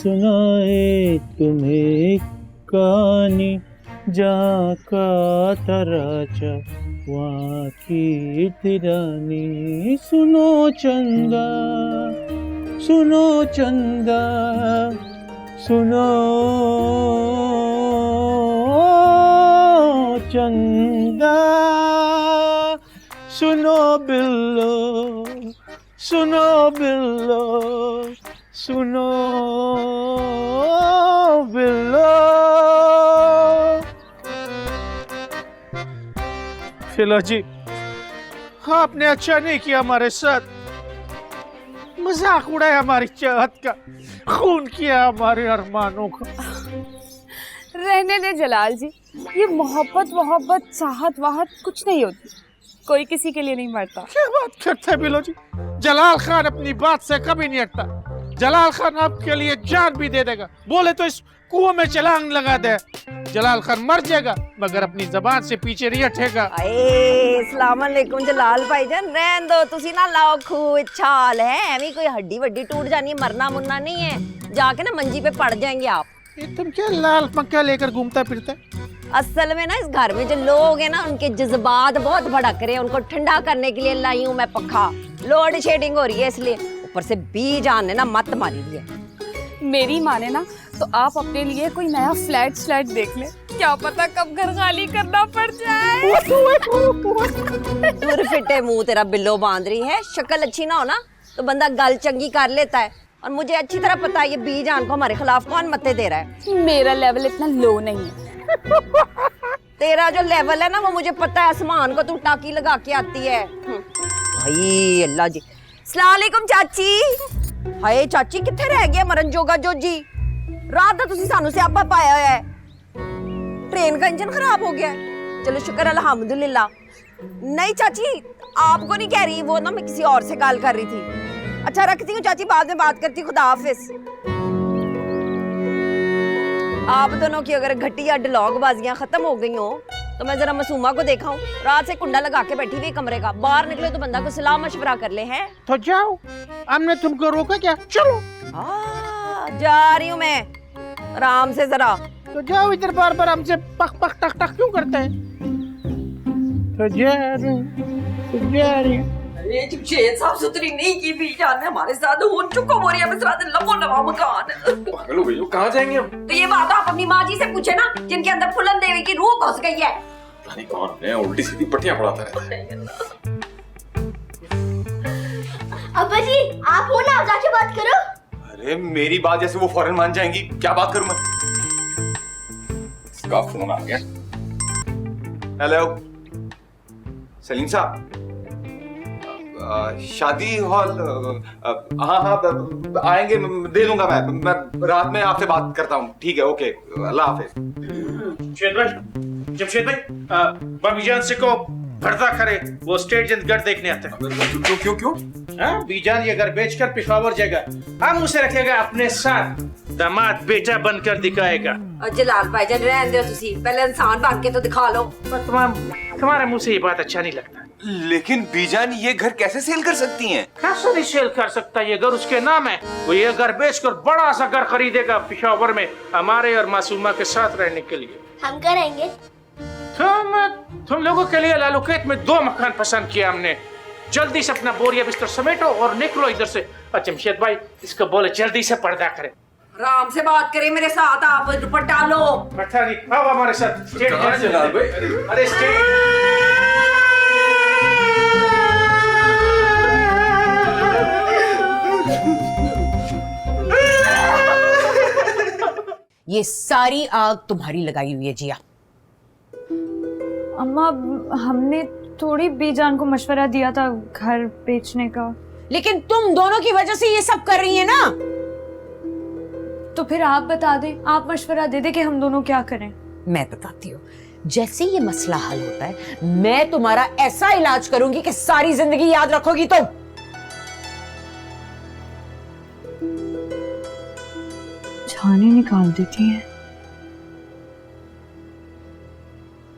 सुनाए तुम्हें कहानी, जहाँ का तराचा वहाँ की तिरानी। सुनो चंदा, सुनो चंदा, सुनो चंदा, सुनो बिल्लो, सुनो बिल्लो, सुनो बिल्लो। फिलो जी, आपने अच्छा नहीं किया हमारे साथ, मजाक उड़ाया हमारी चाहत का, खून किया हमारे अरमानों का। रहने दे जलाल जी, ये मोहब्बत चाहत वाहत कुछ नहीं होती, कोई किसी के लिए नहीं मरता। क्या बात करते हैं बिलो जी, जलाल खान अपनी बात से कभी नहीं हटता। जलाल खान आपके लिए जान भी दे देगा, बोले तो इस कुएं में छलांग लगा दे। जलाल खान मर जाएगा मगर अपनी जबान से पीछे नहीं हटेगा। अस्सलाम वालेकुम जलाल भाईजान, रहन दो तुसी ना लाओ खूब छाल है, एवी कोई हड्डी वड्डी टूट जानी है, मरना मुन्ना नहीं है, जाके ना मंजी पे पड़ जाएंगे आप। ये तुम क्या लाल पक्का लेकर घूमता फिरता है? असल में ना इस घर में जो लोग हैं ना उनके जज्बात बहुत भड़क रहे हैं, उनको ठंडा करने के लिए लाई हूँ मैं पक्का। लोड शेडिंग हो रही है इसलिए, ऊपर से बीजान ने ना मत मारी हुई है। मेरी माने ना तो आप अपने लिए कोई नया फ्लैट देख ले, क्या पता कब घर खाली करना पड़ जाए। दूर फिटे मुंह तेरा बिल्लो बांध रही है, शक्ल अच्छी ना हो ना तो बंदा गल चंगी कर लेता है, और मुझे अच्छी तरह पता है ये बीजान को हमारे खिलाफ कौन मत्ते दे रहा है। मेरा लेवल इतना लो नहीं है। तेरा जो लेवल है ना वो मुझे पता है, आसमान को तू टाकी लगा के आती है। भाई अल्लाह जी, अस्सलाम वालेकुम चाची। हाय चाची किथे रह गया मरन जोगा जोजी, रात दा तुसी सानू स्यापा पाया होया है, ट्रेन का इंजन खराब हो गया है। चलो शुक्र अल्हम्दुलिल्लाह। नहीं चाची आपको नहीं कह रही, वो ना मैं किसी और से कॉल कर रही थी। अच्छा रखती हूँ चाची, बाद में बात करती हूँ, खुदा हाफिज। आप दोनों की अगर घटिया डिलॉग बाजियां खत्म हो गई हो तो मैं जरा मासूमा को देखा हूँ, रात से कुंडा लगा के बैठी हुई कमरे का, बाहर निकले तो बंदा को सलाह मशवरा कर ले। हैं तो जाओ, हमने तुमको रोका क्या? चलो। जा रही हूँ मैं, आराम से जरा। तो जाओ, इधर बार बार हमसे पक पक टक टक क्यों करते हैं? तो जा रही हूँ। ये जमशेद साफ सुथरी नहीं की बीजान ने हमारे साथ, हो चुका हो रही है मिसरा दिन लबो नवा मकान। पागल हो गई हो, कहाँ जाएंगे हम? तो ये बात आप अपनी माँ जी से पूछे ना, जिनके अंदर फुलन देवी की रूह घुस गई है। पता नहीं कौन है, उल्टी सीधी पट्टियां पढ़ाता रहता है। अब्बा जी आप हो ना, जाके बात करो। अरे मेरी बात जैसे वो फौरन मान जाएंगी, क्या बात करूं मैं? इसका फोन आ गया। हेलो सलीम साहब, शादी हॉल, हाँ आएंगे, दे दूंगा मैं रात में आपसे बात करता हूँ। ठीक है, ओके, अल्लाह हाफिज। जमशेद भाई, बीजान से को भरता करे, वो स्टेट जंदगढ़ देखने आते हैं। क्यों? बीजान ये घर बेचकर पिशावर जाएगा, हम उसे रखेगा अपने साथ, दामाद बेटा बनकर दिखाएगा। और जलाल भाईजान रहने दो तुसी, पहले इंसान बन के तो दिखा लो। तुम्हारे मुंह से ये बात अच्छा नहीं लगता। लेकिन बीजान ये घर कैसे सेल कर सकती हैं? कैसे नहीं सेल कर सकता, ये घर उसके नाम है, वो ये घर बेचकर बड़ा सा घर खरीदेगा पिशावर में, हमारे और मासूमा के साथ रहने के लिए। हम करेंगे। तुम लोगों के लिए लालूकेट में 2 मकान पसंद किया हमने, जल्दी से अपना बोरिया बिस्तर समेटो और निकलो इधर से। जमशेद भाई इसको बोले जल्दी से पर्दा करे। आराम से बात करें मेरे साथ, आप दुपट्टा लो। पता नहीं, आओ हमारे साथ। अरे ये सारी आग तुम्हारी लगाई हुई है जिया। अम्मा हमने थोड़ी बीजान को मशवरा दिया था घर बेचने का। लेकिन तुम दोनों की वजह से ये सब कर रही है ना। तो फिर आप बता दें, आप मशवरा दे दे कि हम दोनों क्या करें। मैं बताती हूँ, जैसे ये मसला हल होता है मैं तुम्हारा ऐसा इलाज करूंगी कि सारी जिंदगी याद रखोगी तुम। जाने निकाल देती है।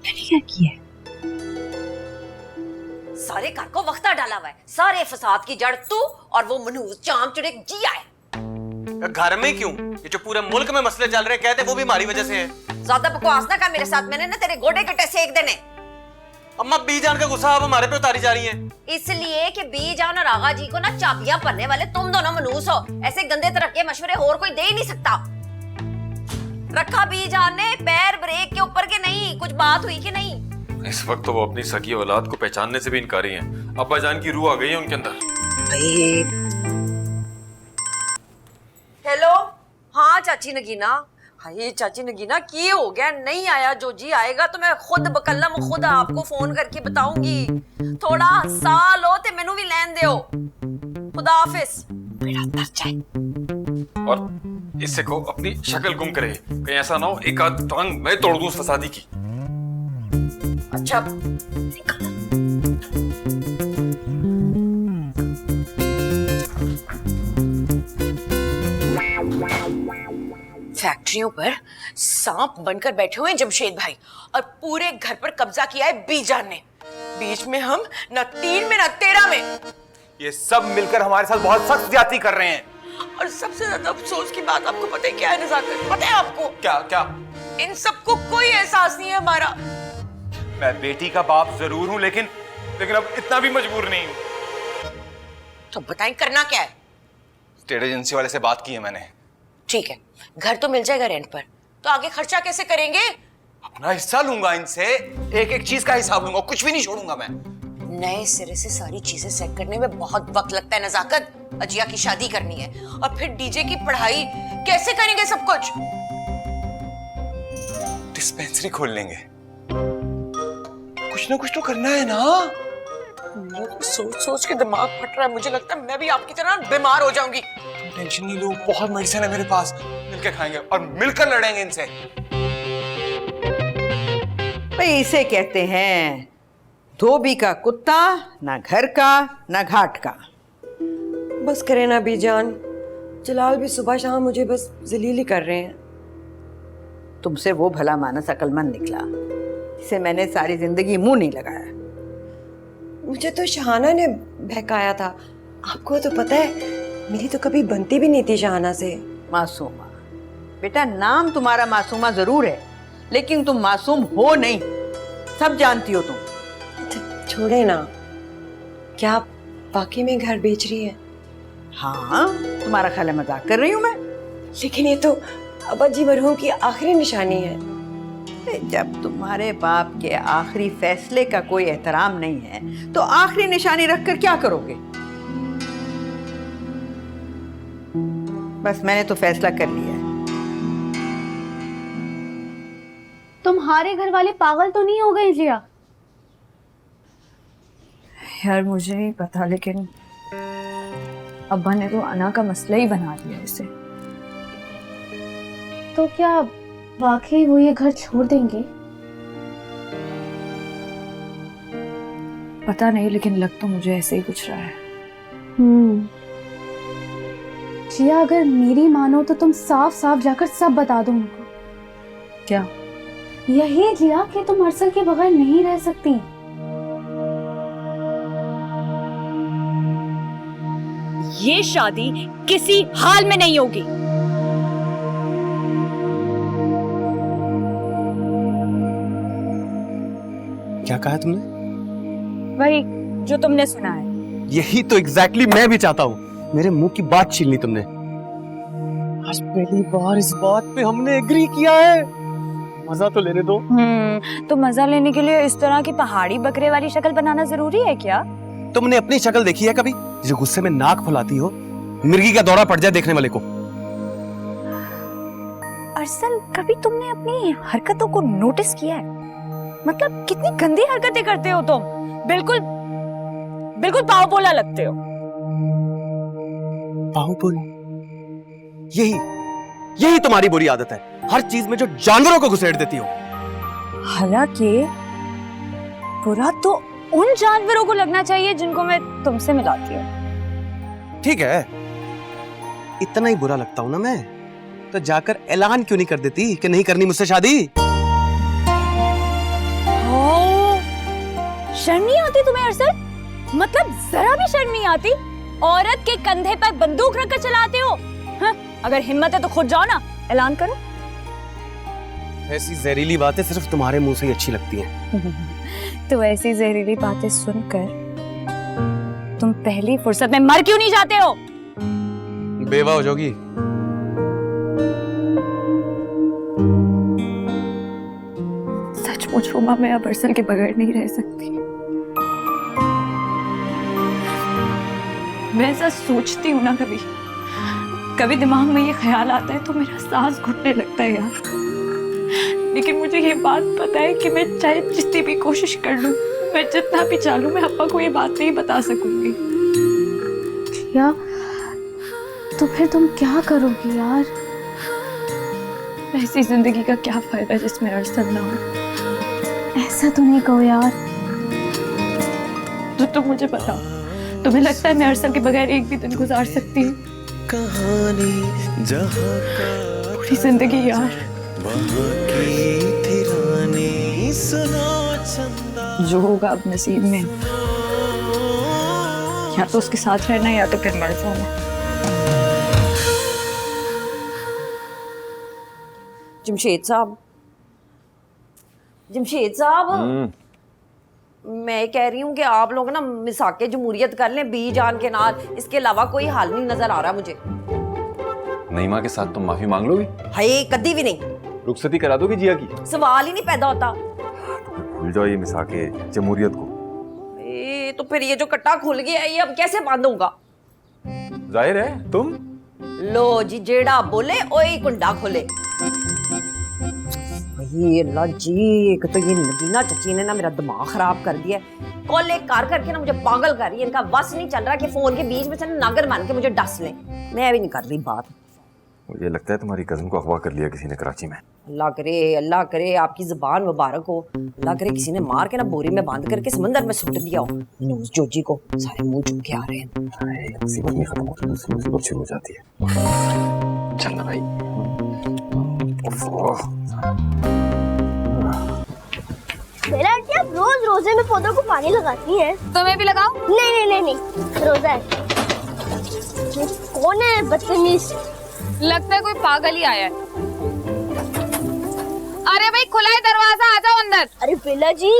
मैंने क्या किया? सारे घर को वक्ता डाला हुआ है, सारे फसाद की जड़ तू और वो मनहूस चाम चुड़ैल जिया है। घर में क्यों? ये जो पूरे मुल्क में मसले चल रहे हैं कहते वो भी हमारी वजह से है। ज्यादा बकवास ना कर मेरे साथ, मैंने ना तेरे गोडे कटे सेक देने। अम्मा बीजान का गुस्सा अब हमारे पे उतारी जा रही है। इसलिए कि बीजान और आगा जी को ना चाबियां पढ़ने वाले तुम दोनों मनूस हो। ऐसे गंदे तरह के मशवरे और कोई दे ही नहीं सकता। रखा बीजान ने पैर ब्रेक के ऊपर के नहीं, कुछ बात हुई कि नहीं? इस वक्त तो वो अपनी सगी औलाद को पहचानने से भी इनकारी हैं। अब्बा जान की रूह आ गई है उनके अंदर। हेलो, हाँ चाची नगीना। हाय चाची नगीना, की हो गया? नहीं आया? जो जी आएगा तो मैं खुद बकलम खुद आपको फोन करके बताऊंगी। थोड़ा साल हो ते मैनू भी लैन दियो। खुदा हाफिज। बेड़ा तर जाए। और इससे को अपनी शक्ल गुम करे, कहीं ऐसा ना हो एक आध टांग मैं तोड़ दूं उस फसादी की। अच्छा फैक्ट्रियों पर सांप बनकर बैठे हुए हैं जमशेद भाई, और पूरे घर पर कब्जा किया है बीजान ने। बीच में हम न 3 में न 13 में। ये सब मिलकर हमारे साथ बहुत सख्त ज्यादती कर रहे हैं। और सबसे ज्यादा अफसोस की बात आपको पता है क्या है नज़ाकत? पता है आपको क्या क्या? इन सबको कोई एहसास नहीं है हमारा। मैं बेटी का बाप जरूर हूं, लेकिन अब इतना भी मजबूर नहीं हूं। तो बताएं करना क्या है? स्टेट एजेंसी वाले से बात की है मैंने। ठीक है, घर तो मिल जाएगा रेंट पर, तो आगे खर्चा कैसे करेंगे? अपना हिस्सा लूंगा इनसे, एक एक चीज का हिसाब लूंगा, कुछ भी नहीं छोड़ूंगा मैं। नए सिरे से सारी चीजें सेट करने में बहुत वक्त लगता है नजाकत। अजिया की शादी करनी है और फिर डीजे की पढ़ाई, कैसे करेंगे सब कुछ? डिस्पेंसरी खोल लेंगे, कुछ ना कुछ तो करना है ना। मेरा तो सोच सोच के दिमाग फट रहा है। मुझे लगता है मैं भी आपकी तरह बीमार हो जाऊंगी। टेंशन नहीं लो, बहुत मेडिसिन है मेरे पास, मिलकर खाएंगे और मिलकर लड़ेंगे इनसे। भाई इसे कहते हैं धोबी का कुत्ता, ना घर का ना घाट का। बस करे ना बीजान, जलाल भी सुबह शाम मुझे बस जलील ही कर रहे हैं। तुमसे वो भला मानस अक्लमंद निकला, इसे मैंने सारी जिंदगी मुंह नहीं लगाया। मुझे तो शहाना ने बहकाया था। आपको तो पता है मेरी तो कभी बनती भी नहीं थी शहाना से। मासूमा बेटा, नाम तुम्हारा मासूमा जरूर है, लेकिन तुम मासूम हो नहीं, सब जानती हो तुम। छोड़े ना, क्या आप वाकई में घर बेच रही है? हाँ, तुम्हारा ख्याल है मजाक कर रही हूँ मैं? लेकिन ये तो अब्बा जी मरहूम की आखिरी निशानी है। जब तुम्हारे बाप के आखिरी फैसले का कोई एहतराम नहीं है तो आखिरी निशानी रखकर क्या करोगे? बस मैंने तो फैसला कर लिया है। तुम्हारे घर वाले पागल तो नहीं हो गए जिया? यार मुझे नहीं पता, लेकिन अब्बा ने तो अना का मसला ही बना दिया इसे। तो क्या वाकई वो ये घर छोड़ देंगे? पता नहीं, लेकिन लग तो मुझे ऐसे ही कुछ रहा है। जिया, अगर मेरी मानो तो तुम साफ साफ जाकर सब बता दो उनको। क्या? यही जिया कि तुम अरसल के बगैर नहीं रह सकती। ये शादी किसी हाल में नहीं होगी। क्या कहा तुमने? वही जो तुमने सुना है। यही तो एग्जैक्टली मैं भी चाहता हूँ। मेरे मुंह की बात छीन ली तुमने। आज पहली बार इस बात पे हमने एग्री किया है। मजा तो लेने दो। तो मजा लेने के लिए इस तरह की पहाड़ी बकरे वाली शक्ल बनाना जरूरी है क्या? तुमने अपनी शक्ल देखी है कभी? जो गुस्से में नाक फुलाती हो, मिर्गी का दौरा पड़ जाए देखने वाले को। अरसल, कभी तुमने अपनी हरकतों को नोटिस किया है? मतलब कितनी गंदी हरकतें करते हो तुम। बिल्कुल बिल्कुल पावपोला लगते हो। पावपोला? यही तुम्हारी बुरी आदत है, हर चीज में जो जानवरों को घुसेड़ देती हो। हालांकि बुरा तो उन जानवरों को लगना चाहिए जिनको मैं तुमसे मिलाती हूँ। ठीक है, इतना ही बुरा लगता हूं ना मैं, तो जाकर ऐलान क्यों नहीं कर देती कि नहीं करनी मुझसे शादी? शर्म नहीं आती तुम्हें अरसल? मतलब जरा भी शर्म नहीं आती? औरत के कंधे पर बंदूक रखकर चलाते हो। हाँ? अगर हिम्मत है तो खुद जाओ ना, ऐलान करो। ऐसी जहरीली बातें सिर्फ तुम्हारे मुंह से ही अच्छी लगती हैं। तो ऐसी जहरीली बातें सुनकर तुम पहली फुर्सत में मर क्यों नहीं जाते हो? बेवा हो जाओगी। सचमुच रुमा, मैं अब अरसल के बगैर नहीं रह सकती। मैं ऐसा सोचती हूँ ना, कभी दिमाग में ये ख्याल आता है तो मेरा सांस घुटने लगता है यार। लेकिन मुझे ये बात पता है कि मैं चाहे जितनी भी कोशिश कर लूं, मैं जितना भी चालूं, मैं अप्पा को ये बात नहीं बता सकूंगी। या तो फिर तुम क्या करोगी यार? ऐसी जिंदगी का क्या फायदा जिसमें अरसल ना हो? ऐसा तो नहीं कहो यार। तो तुम मुझे बताओ, तुम्हें लगता है मैं अरसल के बगैर एक भी दिन गुजार सकती हूँ? पूरी जिंदगी यार। जो होगा अब नसीब में, या तो उसके साथ रहना या तो फिर मर जाना। जमशेद साहब, जमशेद साहब, मैं कह रही हूँ कि आप लोग ना मिसाके जमहूरियत कर लें बी जान के नाल। इसके अलावा कोई हल नहीं नजर आ रहा मुझे। नईमा के साथ तुम माफी मांग लोगी? हाय, कभी भी नहीं। रुखसती करा दोगी जिया की? सवाल ही नहीं पैदा होता। भूल जाओ ये मिसाके जमहूरियत को। तो फिर ये जो कट्टा खुल गया है, ये अब कैसे बंद होगा? जाहिर है तुम। लो जी, जेड़ा बोले ओही कुंडा खोले। ये अल्लाह जी, एक तो ये नगीना चची ने ना मेरा दिमाग खराब कर दिया है। कॉल एक कार करके ना मुझे पागल कर रही है। इनका बस नहीं चल रहा कि फोन के बीच में से नागर मान के मुझे डस लें। मैं भी नहीं कर रही बात। मुझे लगता है तुम्हारी कजन को अगवा कर लिया किसी ने कराची में। अल्लाह करे आपकी जुबान मुबारक हो। अल्लाह करे किसी ने मार के ना बोरी में बांध करके समंदर में सुट दिया हो। उस जोजी को सारे मुंह चूम के आ रहे हैं। मुसीबत नहीं खत्म होती, मुसीबत शुरू हो जाती है। चल ना भाई। बेला आंटी, आप रोज रोजे में पौधों को पानी लगाती हैं। तो मैं भी लगाऊं? नहीं, रोजा है। कौन है बदतमीज? लगता है कोई पागल ही आया है। अरे भाई, खुला है दरवाजा, आ जाओ अंदर। अरे बेला जी,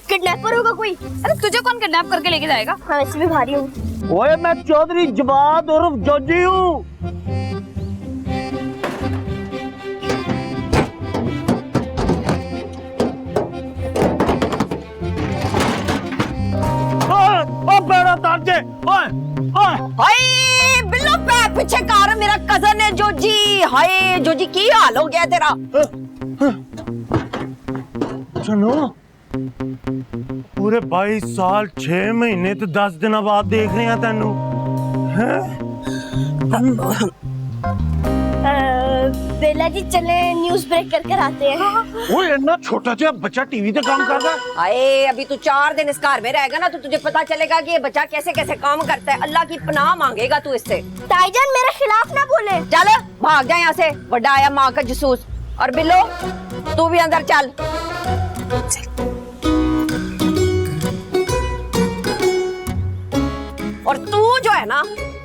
किडनैपर होगा कोई। अरे तुझे कौन किडनैप करके लेके जाएगा? हाँ, वैसे भी भारी हूँ। ओए, मैं चौधरी जवाद उर्फ जोजी हूँ। हाय बिल्लो, पैर पीछे कर। मेरा कजन है जोजी। हाय जोजी, की हाल हो गया तेरा? सुनो, पूरे 22 साल 6 महीने तो 10 दिन बाद देख रहे हैं तेनू। बेला जी, चले न्यूज़ ब्रेक कर आते हैं। वो इतना छोटा सा बच्चा टीवी पे काम कर रहा है। हाय, अभी तू 4 दिन इस घर में रहेगा ना, तो तुझे पता चलेगा कि ये बच्चा कैसे कैसे काम करता है। अल्लाह की पनाह मांगेगा तू इससे। ताईजान, मेरे खिलाफ ना बोले। चल भाग जा यहाँ से, बड़ा आया माँ का जसूस। और बिल्लो, तू भी अंदर चल। और तू जो है ना,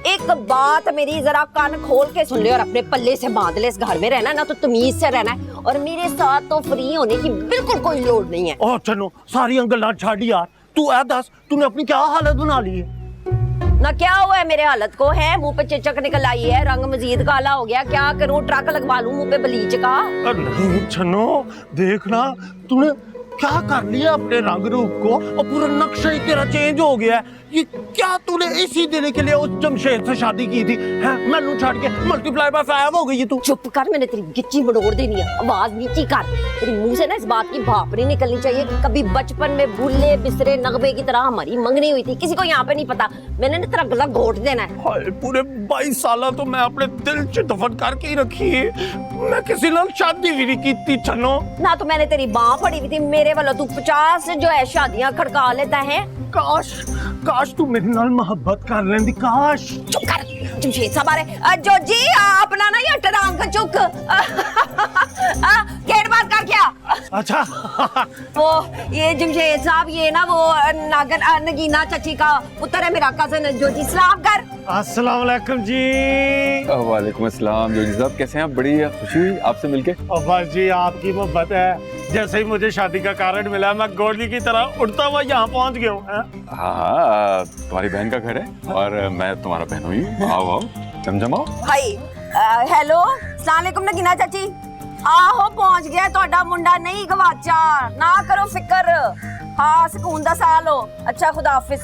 एक बात मेरी जरा कान खोल के सुन ले और अपने पल्ले से बांध ले। इस घर में रहना ना तो तमीज से रहना है, और मेरे साथ तो फ्री होने की बिल्कुल कोई लोड़ नहीं है। और चलो, सारी अंगल छाड़ यार। तू ऐ दस, तूने अपनी क्या हालत बना ली है? ना क्या हुआ है मेरे हालत को? है मुंह पे चिचक निकल आई है, रंग मजीद काला हो गया। क्या करूं, ट्रक लगवा लूं मुंह पे बलीच का? नहीं छनो, देखना तूने क्या कर लिया अपने रंग रूप को, और पूरा नक्शा ही तेरा चेंज हो गया है। ये क्या तूने इसी दिन के लिए उस जमशेद से शादी की थी? हैं, मैनू छाड़ के मल्टीप्लाई बाय 5 हो गई तू। चुप कर, मैंने तेरी गिच्ची बड़ोड़ देनी है। आवाज नीची कर। तेरी मुंह से ना इस बात की भाप नहीं निकलनी चाहिए। कभी बचपन में भूले बिसरे नगमे की तरह हमारी मंगनी हुई थी, किसी को यहाँ पे नहीं पता। मैंने ना तेरा गला घोट देना है। हाय, पूरे 22 साल तो मैं अपने दिल च दफन करके ही रखी है। मैं किसी नाल शादी भी नहीं की थी छनो। ना तो मैंने तेरी बाँ फड़ी हुई थी मेरे वालों। तू 50 जो है शादियां खड़का लेता है। काश तू मेरे नाल मोहब्बत कर लेंदी, काश। चुप कर, जमशेद साहब आ रहे। जोजी, अपना ना ये टरांग चुक। गेट बंद कर क्या? अच्छा। वो ये जमशेद साहब, ये ना वो नगीना चची का पुत्र है, मेरा कजन जोजी। सलाम कर। अस्सलाम वालेकुम जी। वालेकुम अस्सलाम। जोजी साहब कैसे हैं आप? बड़ी खुशी हुई आपसे मिलके। बस जी आपकी मोहब्बत है, जैसे ही मुझे शादी का कारण मिला मैं गोली की तरह उड़ता हुआ यहाँ पहुँच गया हूँ। हाँ, तुम्हारी बहन का घर है और मैं तुम्हारा बहनोई हूँ। आओ आओ, चमचम आओ। भाई हेलो, अस्सलाम वालेकुम नगीना चाची। आहो पहुंच गया ਤੁਹਾਡਾ ਮੁੰਡਾ नहीं गवाचा, ना करो फिक्र। हाँ सुकून दा साल हो। अच्छा खुदा हाफिज।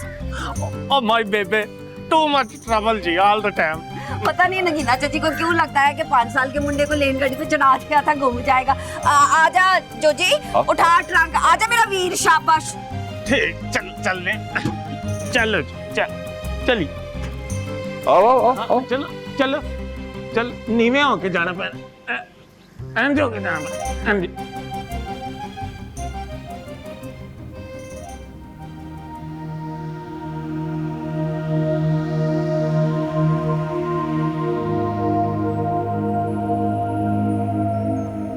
Oh my baby, too much trouble जी ऑल द टाइम। पता नहीं नगीना चाची को क्यों लगता है कि 5 साल के मुंडे को लेन गाड़ी पे चढ़ा दिया था, घूम जाएगा। आजा जोजी, उठा ट्रंक, आजा मेरा वीर, शाबाश। ठीक, चलने चलो चल चली। आओ आओ आओ। चलो चलो चल, नीवे होके जाना पैना, एंड होके जाना एंड।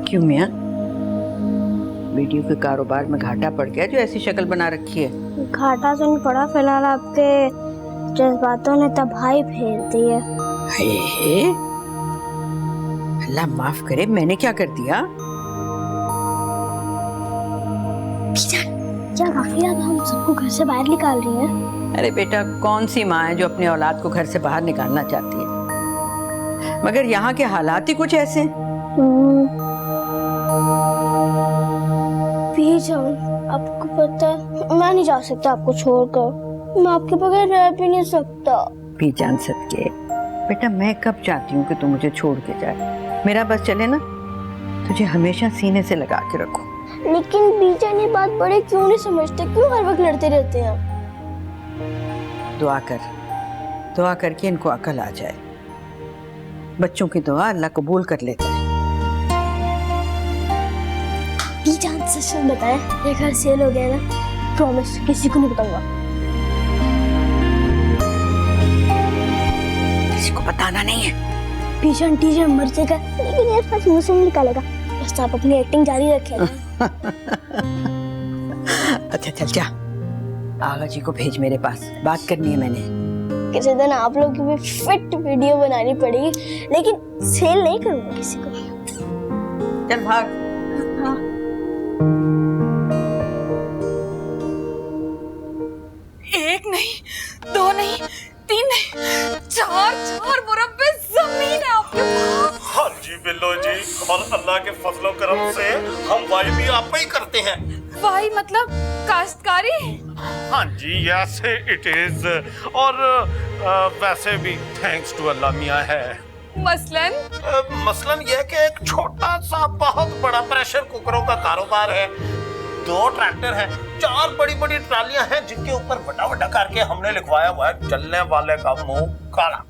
क्यों मियाँ, बेटियों के कारोबार में घाटा पड़ गया जो ऐसी शक्ल बना रखी है? घाटा तो नहीं पड़ा, फिलहाल आपके जज्बातों ने तबाही फेर दी है। हे, अल्लाह माफ करे, मैंने क्या कर दिया? क्या वाकई आप हम सबको घर से बाहर निकाल रही हैं? अरे बेटा, कौन सी माँ है जो अपने औलाद को घर से बाहर निकालना चाहती है, मगर यहाँ के हालात ही कुछ ऐसे हैं। आपको पता है मैं नहीं जा सकता आपको छोड़कर, मैं आपके बगैर रह भी नहीं सकता। पीचान सदके बेटा, मैं कब चाहती हूँ कि तू मुझे छोड़ के जाए। मेरा बस चले ना, तुझे हमेशा सीने से लगा के रखो। लेकिन बीजान ये बात बड़े क्यों नहीं समझते, क्यों हर वक्त लड़ते रहते हैं? दुआ करके इनको अकल आ जाए। बच्चों की दुआ अल्लाह कबूल कर लेता है। बीजान सच बताएं, ये घर सेल हो गया ना, प्रॉमिस किसी को नहीं बताऊंगा। किसी को बताना नहीं है। बीजान टीचर मर जाएगा, लेकिन ये पास मुंह से नहीं निकालेगा, बस आप अपनी एक्टिंग जारी रखें। अच्छा चल जा, आगा जी को भेज मेरे पास, बात करनी है मैंने। किसी दिन आप लोग की भी फिट वीडियो बनानी पड़ेगी, लेकिन सेल नहीं करूंगा किसी को। चल भाग। हाँ। एक नहीं, दो नहीं, तीन नहीं, चार मुरब्बे जमीन है आपके पास। हाँ जी बिल्लो जी, और अल्लाह के फजलो करम से हम वाई भी आप ही करते हैं। वाई मतलब काश्तकारी? हाँ जी, यस इट इज। और वैसे भी थैंक्स टू अल्लाह मियाँ है। मसलन यह कि एक छोटा सा बहुत बड़ा प्रेशर कुकरों का कारोबार है, 2 ट्रैक्टर हैं, 4 बड़ी बड़ी ट्रालियां हैं जिनके ऊपर बड़ा बड़ा करके हमने लिखवाया हुआ है चलने वाले का मुंह काला।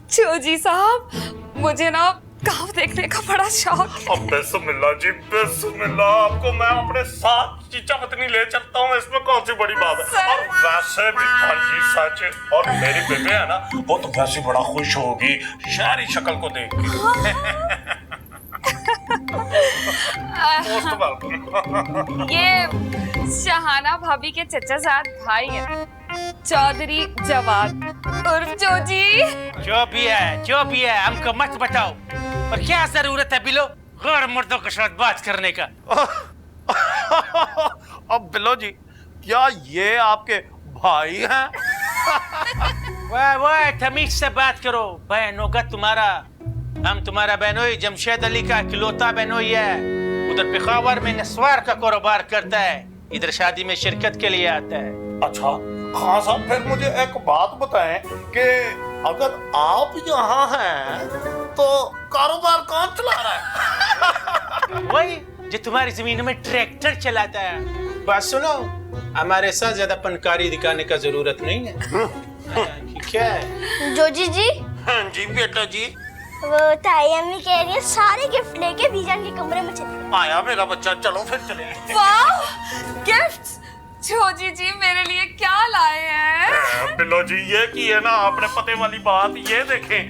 चोजी साहब, मुझे ना गाँव देखने का बड़ा शौक है। बिस्मिल्लाह जी बिस्मिल्लाह, आपको मैं अपने साथ चीचा पत्नी ले चलता हूँ, इसमें कौन सी बड़ी बात है। और वैसे भी हाँ जी सच, और मेरी बेबे है ना, वो तो वैसे बड़ा खुश होगी शहरी शक्ल को देख के। ये शहाना भाभी के चचा साथ भाई है, चौधरी जवाद उर्फ जोजी। जो भी है हमको मत बताओ, और क्या जरूरत है बिलो गैर मर्दों के साथ बात करने का? अब बिलो जी, क्या ये आपके भाई हैं? वाह तमीज से बात करो, बहनों का तुम्हारा, हम तुम्हारा बहनोई जमशेद अली का इकलौता बहनोई है, उधर पेशावर में नस्वार का कारोबार करता है, इधर शादी में शिरकत के लिए आता है। अच्छा खान साहब, फिर मुझे एक बात बताएं कि अगर आप यहाँ हैं तो कारोबार कौन चला रहा है? वही जो तुम्हारी जमीन में ट्रैक्टर चलाता है। बात सुनो, हमारे साथ ज्यादा फनकारी दिखाने का जरूरत नहीं है। क्या है जोजी जी? हाँ जी बेटा जी। वो ताई अम्मी कह रही है सारे गिफ्ट लेके बीजान के कमरे में चले। आया मेरा बच्चा, चलो फिर चले। वाह, गिफ्ट्स! जोजी जी मेरे लिए क्या लाए हैं? बिल्लो जी, ये की है ना आपने पते वाली बात, ये देखें।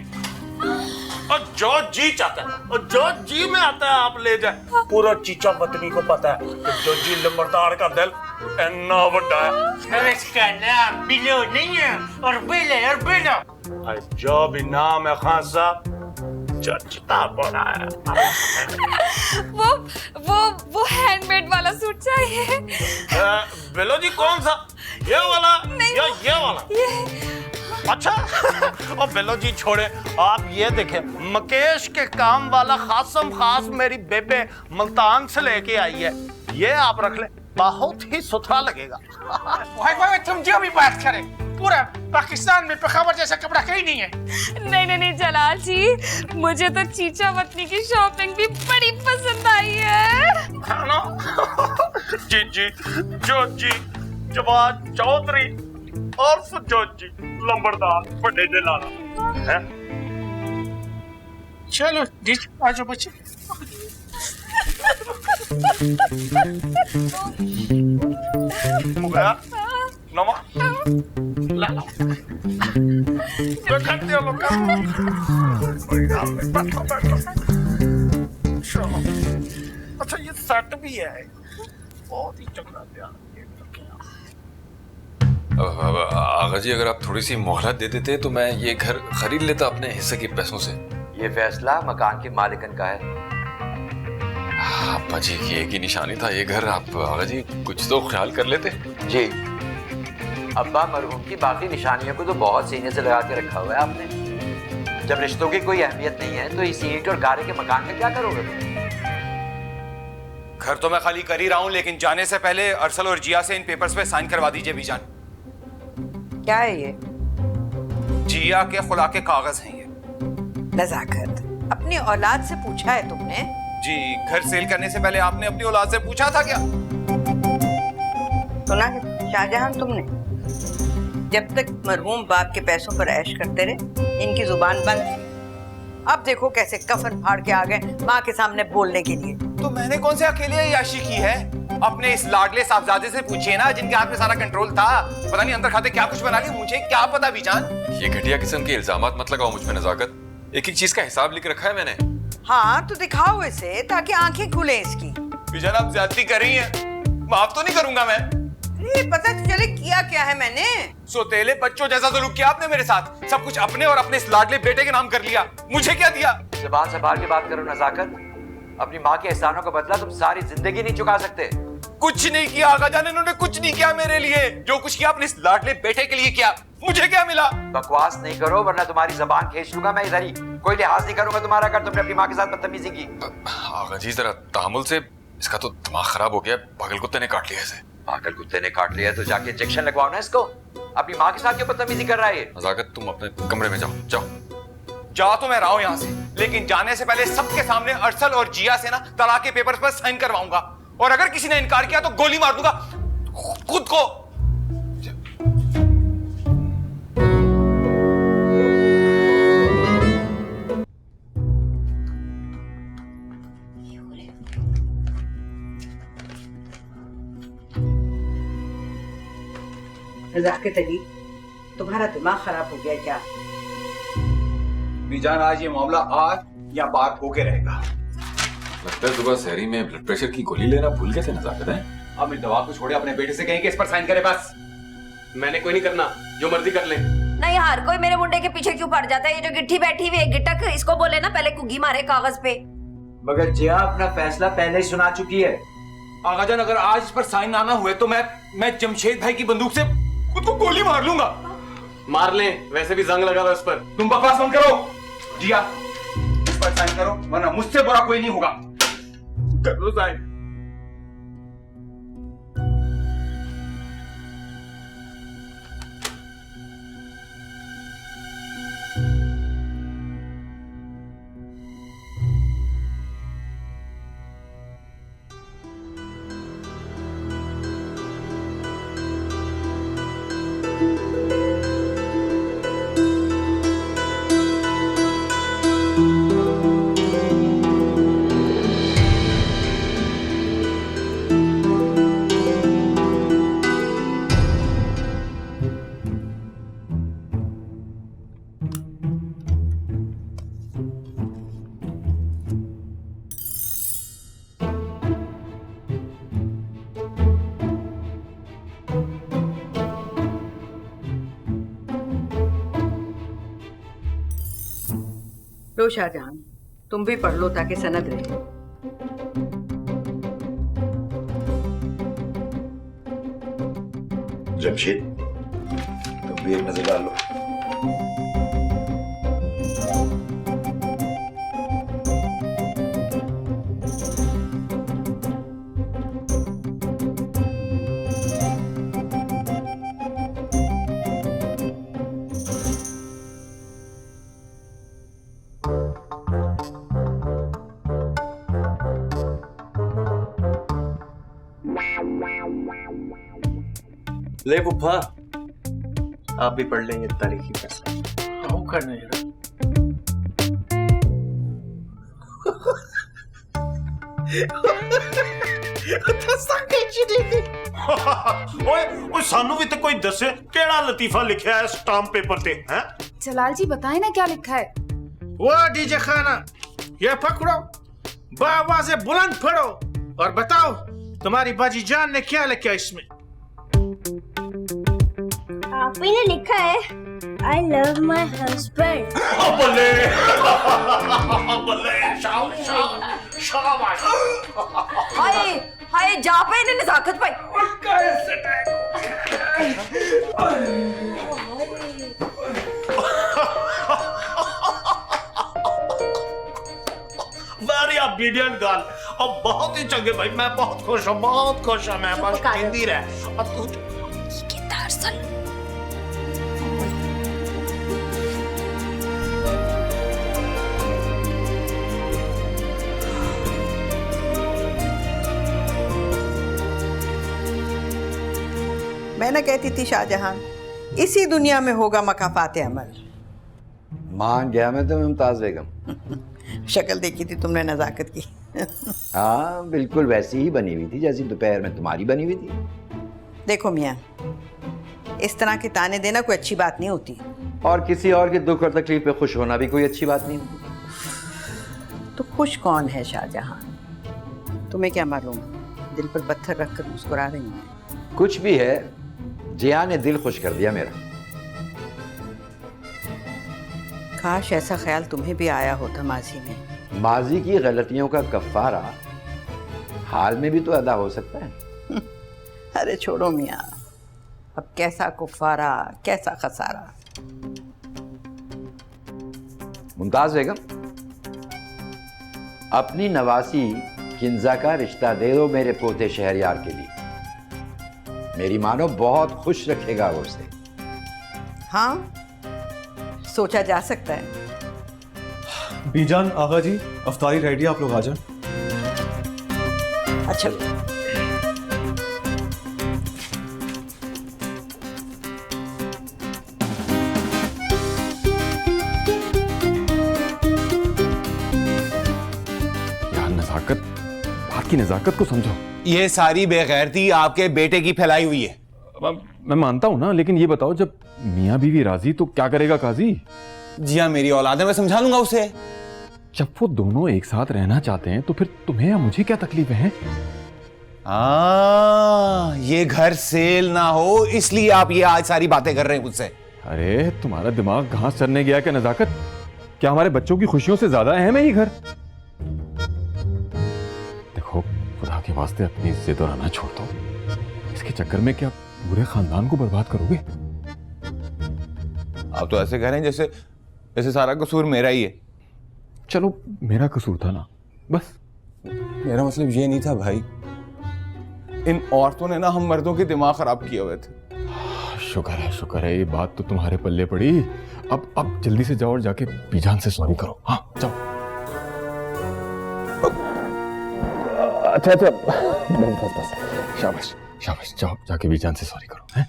और जो जी चाहता है और जो जी में आता है आप ले जाए। पूरा चीचा वतनी को पता है कि जो जी लंबरदार का दिल इतना बड़ा है। इसका नाम बिलो नहीं है और बिलो जो भी नाम है खान साहब चचता बना है। वो हैंडमेड वाला सूट चाहिए। बेलो जी कौन सा, ये वाला या ये वाला? अच्छा और बेलो जी छोड़े, आप ये देखें मकेश के काम वाला खासम खास मेरी बेबे मुल्तान से लेके आई है, ये आप रख ले, बहुत ही सुथरा लगेगा। भाई तुम जो भी बात करें, पूरा पाकिस्तान में पेशावर जैसा कपड़ा कहीं नहीं है। नहीं जलाल जी, मुझे तो चीचा वतनी की शॉपिंग भी बड़ी पसंद आई है। जी जो जी जवान चौधरी और सुजोत जी लंबरदार बड़े लाला है। चलो आजो बच्चे। हो गया नमा ला लो बैठते हो लोग। चलो अच्छा ये सेट भी है, बहुत ही चंगा ध्यान। आगा जी अगर आप थोड़ी सी मोहलत दे देते तो मैं ये घर खरीद लेता अपने हिस्से के पैसों से। ये फैसला मकान के मालिकन का है। अब्बा जी की एक ही निशानी था ये घर, आप आगा जी कुछ तो ख्याल कर लेते। जी अब्बा मरहूम की बाकी निशानियों को तो बहुत सीने से लगा के रखा हुआ है आपने। जब रिश्तों की कोई अहमियत नहीं है तो इस ईंट और गारे के मकान में क्या करोगे? घर तो मैं खाली कर ही रहा हूं, लेकिन जाने से पहले अरसल और जिया से इन पेपर्स पे साइन करवा दीजिए बीजान। क्या है ये? जिया के खुला के कागज हैं ये। नजाकत, अपनी औलाद से पूछा है तुमने? जी घर सेल करने से पहले आपने अपनी औलाद से पूछा था क्या? सुना है शाहजहां, तुमने जब तक मरहूम बाप के पैसों पर ऐश करते रहे इनकी जुबान बंद थी। अब देखो कैसे कफन फाड़ के आ गए माँ के सामने बोलने के लिए। तो मैंने कौन से अकेले याशी की है? अपने इस लाडले साहबजादे से पूछिए ना, जिनके हाथ में सारा कंट्रोल था। पता नहीं अंदर खाते क्या कुछ बना लिया, मुझे क्या पता बीजान। ये घटिया किस्म के इल्जामात मत लगाओ मुझ पे नजाकत, एक एक चीज का हिसाब लिख रखा है मैंने। हाँ तो दिखाओ इसे ताकि आंखें खुले इसकी। बीजान आप ज्यादती कर रही हैं, माफ तो नहीं करूंगा मैं। पता तो चले किया क्या है मैंने। सोतेले बच्चों जैसा सलूक किया आपने मेरे साथ, सब कुछ अपने और अपने इस लाडले बेटे के नाम कर लिया। मुझे क्या दिया? ज़बान संभाल के बात करो नजाकत, अपनी माँ के एहसानों का बदला तुम सारी जिंदगी नहीं चुका सकते। कुछ नहीं किया आगा जान, इन्होंने कुछ नहीं किया मेरे लिए। जो कुछ किया अपने इस लाडले बेटे के लिए किया, मुझे क्या मिला? बकवास नहीं करो वरना तुम्हारी जबान खींच लूंगा मैं इधर ही। कोई लिहाज नहीं करूंगा तुम्हारा अगर तुमने अपनी माँ के साथ बदतमीजी की। आगा जी जरा तहमुल से, इसका तो दिमाग खराब हो गया, पागल कुत्ते ने काट लिया इसे। पागल कुत्ते ने काट लिया तो जाके इंजेक्शन लगवाओ ना इसको। अपनी माँ के साथ क्यों बदतमीजी कर रहा है? नजाकत तुम अपने कमरे में जाओ। जा तो मैं रहा हूं यहां से, लेकिन जाने से पहले सबके सामने अरसल और जिया से ना तलाक के पेपर्स पर साइन करवाऊंगा, और अगर किसी ने इनकार किया तो गोली मार दूंगा खुद को। नजाकत अली, तुम्हारा दिमाग खराब हो गया क्या? बीजान आज ये मामला आज या बात होके रहेगा। लगता है सुबह शहरी में ब्लड प्रेशर की गोली लेना भूल गए थे नजाकत है। अब मेरी दवा को छोड़े, अपने बेटे से कहें कि इस पर साइन करे बस। मैंने कोई नहीं करना, जो मर्जी कर ले। नहीं हर कोई मेरे मुंडे के पीछे क्यों पड़ जाता है? ये जो गिट्ठी बैठी हुई है गिटक, इसको बोले ना पहले कुगी मारे कागज पे। मगर जिया अपना फैसला पहले ही सुना चुकी है। आगाजान अगर आज इस पर साइन ना हुए तो मैं जमशेद भाई की बंदूक से खुद को गोली मार लूंगा। मार ले, वैसे भी जंग लगा हुआ इस पर। तुम बकवास बंद करो। जिया इस पर साइन करो वरना मुझसे बुरा कोई नहीं होगा। कर लो साइन। लो शाहजहां, तुम भी पढ़ लो ताकि सनद रहे। जमशेद, तुम भी एक नजर डाल लो। ले पुप्पा, आप भी पढ़ लेंगे तारीखी फैसला। करने ओए सानू भी तो कोई दसे केड़ा लतीफा लिखा है स्टाम्प पेपर पे हैं? जलाल जी बताएं ना क्या लिखा है। वो डीजे खाना, ये पकड़ो, बावाज़े बुलंद पढ़ो और बताओ तुम्हारी बाजी जान ने क्या लिखा इसमें। आप ही ने लिखा है I love my husband। बल्ले बल्ले शाबाश। हाय हाय जा पे इन्हें नजाकत पाई। Very ऑब्ीडिएंट girl. अब बहुत ही चंगे भाई, मैं बहुत खुश हूँ, बहुत खुश हूँ मैं। बस हिंदी रहे और तू मैं ना कहती थी शाहजहां, इसी दुनिया में होगा मकाफात अमल। मान गया मैं तो मुमताज बेगम। शक्ल देखी थी तुमने नजाकत की। हाँ बिल्कुल वैसी ही बनी हुई थी जैसी दोपहर में तुम्हारी बनी हुई थी। देखो मियाँ, इस तरह के ताने देना कोई अच्छी बात नहीं होती। और किसी और के दुख और तकलीफ पे खुश होना भी कोई अच्छी बात नहीं होती। तो खुश कौन है शाहजहां? तुम्हें क्या मालूम, दिल पर पत्थर रखकर मुस्कुरा रही हैं। कुछ भी है, जिया ने दिल खुश कर दिया मेरा। काश ऐसा ख्याल तुम्हें भी आया होता माजी में। माजी की गलतियों का कफ्फारा हाल में भी तो अदा हो सकता है। अरे छोड़ो मियाँ, अब कैसा कुफारा कैसा खसारा। मुमताज बेगम, अपनी नवासी किंजा का रिश्ता दे दो मेरे पोते शहरयार के लिए। मेरी मानो बहुत खुश रखेगा वो उसे। हाँ, सोचा जा सकता है। बीजान आगा जी, अफ्तारी रेडी, आप लोग आ जाओ। अच्छा यार नजाकत, बात की नजाकत को समझो। ये सारी बेगैरती आपके बेटे की फैलाई हुई है। मैं मानता हूं ना, लेकिन ये बताओ जब मियाँ बीवी राजी तो क्या करेगा काजी? जी हाँ, मेरी औलाद है, मैं समझा लूंगा उसे। जब वो दोनों एक साथ रहना चाहते हैं तो फिर तुम्हें या मुझे क्या तकलीफें हैं? ये घर सेल ना हो इसलिए आप ये आज सारी बातें कर रहे हैं मुझसे। अरे तुम्हारा दिमाग घास चरने गया क्या नजाकत? क्या हमारे बच्चों की खुशियों से ज्यादा अहम है ये घर? देखो खुदा के वास्ते अपनी इज्जत और आना छोड़ दो। इसके चक्कर में क्या पूरे खानदान को बर्बाद करोगे? आप तो ऐसे कह रहे हैं जैसे जैसे सारा कसूर मेरा ही है। चलो मेरा कसूर था ना, बस। मेरा मतलब ये नहीं था भाई, इन औरतों ने ना हम मर्दों के दिमाग खराब किए हुए थे। शुक्र है ये बात तो तुम्हारे पल्ले पड़ी। अब जल्दी से जाओ और जाके बीजान से सॉरी करो। हाँ जाओ। अच्छा बस शाबाश शाबाश, जाओ जाके बीजान से सॉरी करो। हैं?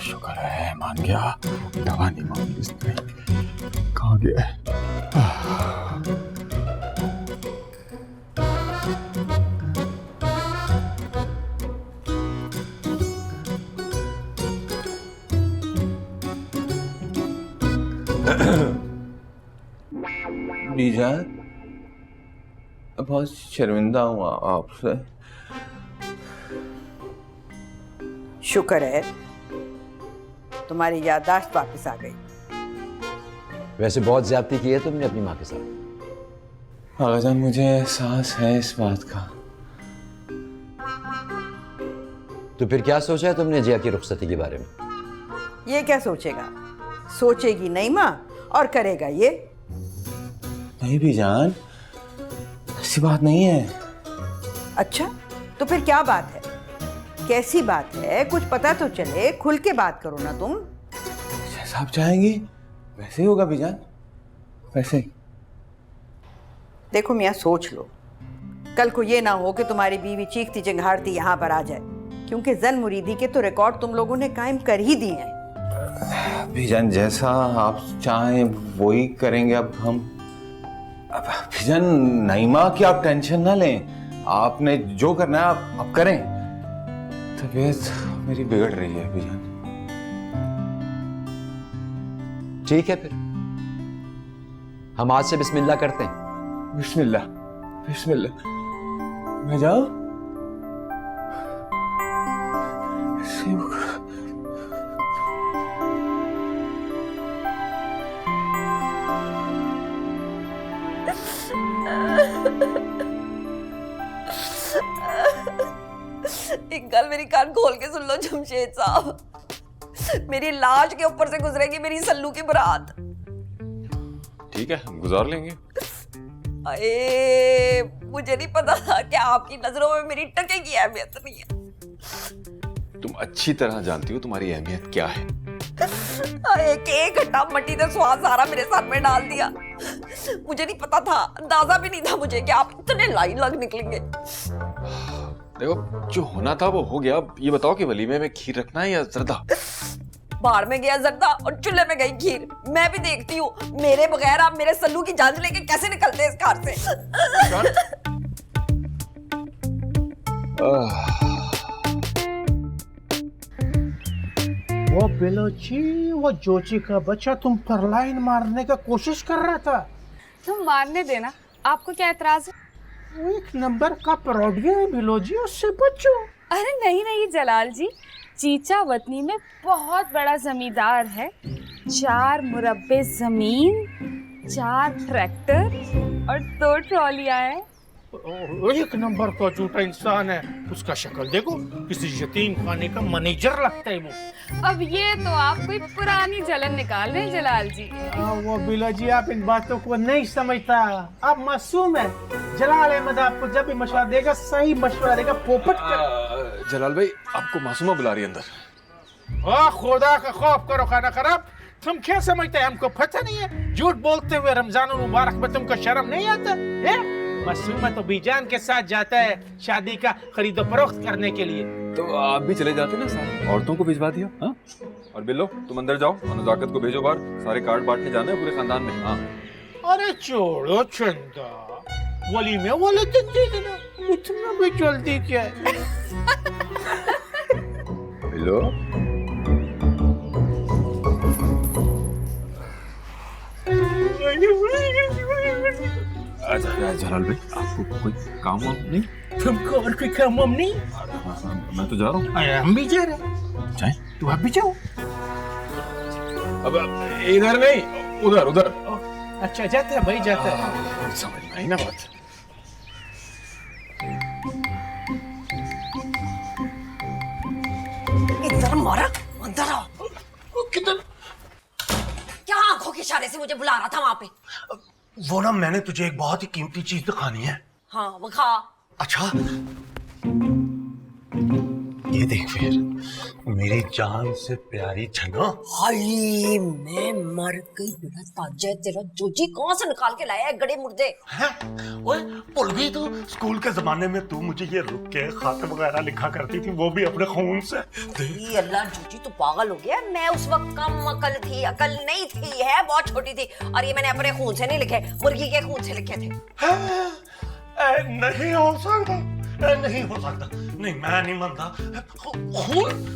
शुक्र है मान गया, दवा नहीं मांगी इसने। कहाँ गया है? बीजान, बहुत शर्मिंदा हूँ आपसे। शुक्र है तुम्हारी याददाश्त वापस आ गई। वैसे बहुत ज्यादती की है तुमने अपनी माँ के साथ। आगाजान मुझे एहसास है इस बात का। तो फिर क्या सोचा है तुमने जिया की रुखसती के बारे में? ये क्या सोचेगा, सोचेगी नहीं माँ और करेगा ये। नहीं बीजान, ऐसी बात नहीं है। अच्छा तो फिर क्या बात है, कैसी बात है, कुछ पता तो चले, खुल के बात करो ना तुम। जैसा आप चाहेंगी वैसे ही होगा बीजान, वैसे ही। देखो मियाँ सोच लो, कल को ये ना हो कि तुम्हारी बीवी चीखती चिंगाड़ती यहाँ पर आ जाए, क्योंकि जन मुरीदी के तो रिकॉर्ड तुम लोगों ने कायम कर ही दिए हैं। बीजान जैसा आप चाहें वही करेंगे। अब हम बीजान, नईमा की आप टेंशन ना लें, आपने जो करना है आप करें। तबीयत मेरी बिगड़ रही है बीजान। ठीक है फिर हम आज से बिस्मिल्लाह करते हैं। बिस्मिल्लाह, बिस्मिल्लाह। मैं जाऊं? एक गल मेरी कान खोल के सुन लो जमशेद साहब, मेरी लाश के ऊपर से गुजरेगी मेरी सल्लू की बारात। ठीक है, हम गुजार लेंगे। अरे मुझे नहीं पता था कि आपकी नजरों में मेरी टके की अहमियत नहीं है। तुम अच्छी तरह जानती हो तुम्हारी अहमियत क्या है। एक घट्टा मट्टी ने स्वाद सारा मेरे सर में डाल दिया। मुझे नहीं पता था, अंदाजा भी नहीं था मुझे कि आप इतने लाइन लग निकलेंगे। देखो जो होना था वो हो गया। अब ये बताओ कि वलीमे में खीर रखना है या जर्दा? बाढ़ में गया जर्दा और चूल्हे में गई खीर। मैं भी देखती हूँ मेरे बगैर आप मेरे सल्लू की जान लेके कैसे निकलते हैं इस घर से। वो बिलोची, वो जोची का बच्चा तुम पर लाइन मारने का कोशिश कर रहा था। तुम मारने देना, आपको क्या एतराज है? वो एक नंबर का परोडिया है बिलोजी, उससे बचो। अरे नहीं नहीं जलाल जी, चीचा वतनी में बहुत बड़ा जमींदार है। 4 मुरब्बे जमीन, 4 ट्रैक्टर और 2 ट्रॉलियां हैं। एक नंबर का झूठा इंसान है। उसका शक्ल देखो, किसी यतीम खाने का मैनेजर लगता है वो। अब ये तो आप कोई पुरानी जलन निकाल रहे हैं जलाल जी। वो बिलोजी, आप इन बातों को नहीं समझता। आप मासूम है। जलाल अहमद आपको जब भी मशवरा देगा सही मशवरा देगा। पोपट कर। जलाल भाई आपको मासूमा बुला रही है अंदर। खुदा का खौफ करो खाना खराब। तुम क्या समझते हैं हमको पता नहीं है? झूठ बोलते हुए रमजान मुबारक में तुमको शर्म नहीं आता है? मासूमा तो बीजान के साथ जाता है शादी का खरीदो फरोख्त करने के लिए। तो आप भी चले जाते ना, सारी औरतों को भिजवा दिया। हाँ? और बिल्लो तुम अंदर जाओ और नजाकत को भेजो बाहर, सारे कार्ड बांटने जाना है पूरे खानदान में। हाँ। अरे छोड़ो चंदा, वली में वाले दिन दे देना, इतना भी जल्दी क्या है? बिल्लो अच्छा जलाल भाई आपको कोई काम वाम नहीं? तुमको और कोई काम वाम नहीं? मैं तो जा रहा हूँ। अरे हम भी जा रहे हैं। जाए? तू आप भी जाओ। अब इधर नहीं, उधर उधर। अच्छा जाते हैं भाई, जाते हैं। समझ में आई ना बात। इधर मारा, अंदर आओ। किधर? क्या आंखों के इशारे से मुझे बुला रहा था वहां पे? वो ना, मैंने तुझे एक बहुत ही कीमती चीज दिखानी है। हाँ वो खा। अच्छा ये देख फिर, मेरी जान से प्यारी छना। हाय मैं मर गई बेटा, ताजा तेरा जोजी कहाँ से निकाल के लाया है गड़े मुर्दे? हैं? ओए भूल गई तू, स्कूल के जमाने में तू मुझे ये रुक के खाते वगैरह लिखा करती थी, वो भी अपने खून से। अल्लाह जोजी तो पागल हो गया। मैं उस वक्त कम अकल थी, अकल नहीं थी, है बहुत छोटी थी, और ये मैंने अपने खून से नहीं लिखे, मुर्गी के खून से लिखे थे। नहीं हो सकता, नहीं हो सकता, नहीं मैं नहीं मानता। खून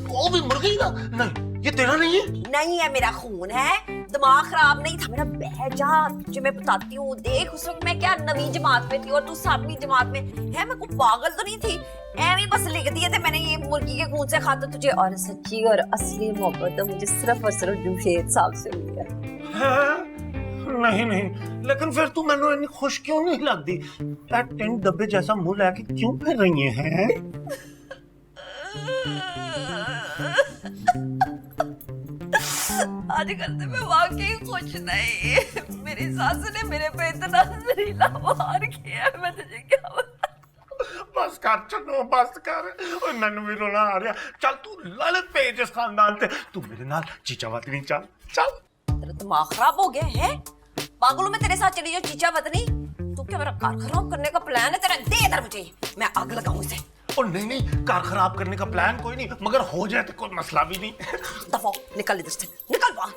वो भी मर गई ना? नहीं ये तेरा नहीं है। नहीं है, मेरा खून है, दिमाग खराब नहीं था मेरा। बह जा, तुझे मैं बताती हूँ। देख उस वक्त मैं क्या नवी जमात में थी और तू 7वीं जमात में है। मैं कोई पागल तो नहीं थी, ऐਵੇਂ बस लिख दिए थे मैंने ये मुर्गी के खून से खाता तुझे। और सच्ची और असली मोहब्बत तो मुझे सिर्फ और सिर्फ जमशेद साहब से हुई है। नहीं नहीं, लेकिन फिर तू मैंने इतनी खुश क्यों नहीं लगती? टिन डब्बे जैसा मुंह लेके क्यों फिर रही है? आजकल तो मैं वाकई खुश नहीं। मेरी सास ने मेरे पे इतना जहरीला वार किया, मैं तुझे क्या बताऊं। बस कर चलो, बस कर। और मैंने भी रोना आ रहा। चल तू ललित पे जिस खानदान ते तू मेरे नाल चीचा वतनी चल चल। तेरा दिमाग खराब हो गया है? पागलों में तेरे साथ चली जाओ चीचा वतनी? तू क्या मेरा कार खराब करने का प्लान है तेरा? दे इधर मुझे, मैं आग लगाऊं इसे। और नहीं नहीं, कार खराब करने का प्लान कोई नहीं, मगर हो जाए तो कोई मसला भी नहीं। दफा निकल इधर से, निकल बाहर।